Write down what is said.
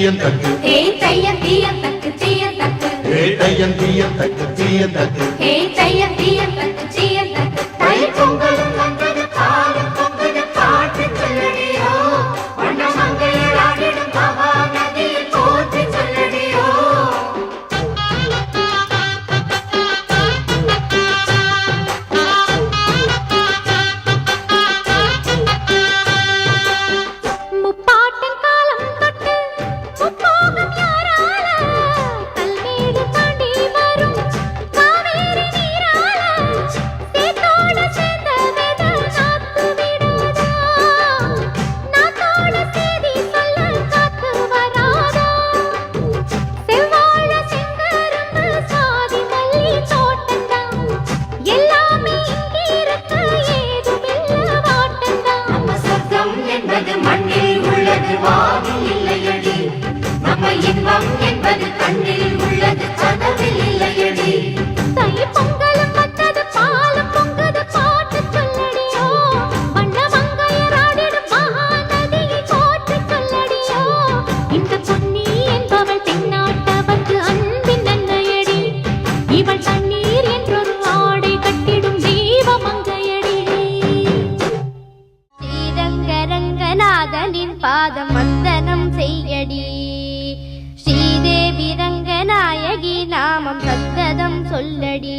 தீயன் தக்கு ஹே தையன் தீயன் தக்கு தீயன் தக்கு ஹே தையன் தீயன் தக்கு தீயன் தக்கு ஹே தையன் தீயன் தக்கு தீயன் தக்கு தை பொங்கலும் வந்தது பாலும் பொங்குது பாட்டு சொல்லடியோ வண்ண மங்கையர் ஆடிடும் மகா நதியில் போற்றி சொல்லடியோ முப்பாட்டின் காலம் தொட்டு முப்போகம் யாரால கல்மேடு தாண்டி வரும் காவேரி நீரால சேத்தோடு சேர்ந்த வெத நாத்து விடாதா நாத்தோடு சேதி சொல்ல காத்து வராதா செவ்வாழ செங்கரும்பு சாதி மல்லி தோட்டந்தான் எல்லாமே இங்கிருக்க ஏதுமில்ல வாட்டந்தான் நம்ம சொர்க்கம் என்பது மண்ணில் உள்ளது வானில் இல்லையடி நம்ம இன்பம் என்பது கண்ணில் உள்ளது கனவில் இல்லையடி தை பொங்கலும் வந்தது பாலும் பொங்குது பாட்டு சொல்லடியோ வண்ண மங்கையர் ஆடிடும் மகா நதியை போற்றி சொல்லடியோ இந்த பொன்னி என்பவள் தென்னாட்டவர்க்கு அன்பின் நன்மையடி இவள் தண்ணீர் என்றொரு ஆடை கட்டிடும் தீப மங்கையடி ஸ்ரீரங்கரங்கநாதனின் பாதம் வந்தனம் செய்யடி ஸ்ரீதேவி ரங்கநாயகி நாமம் சத்ததம் சொல்லடி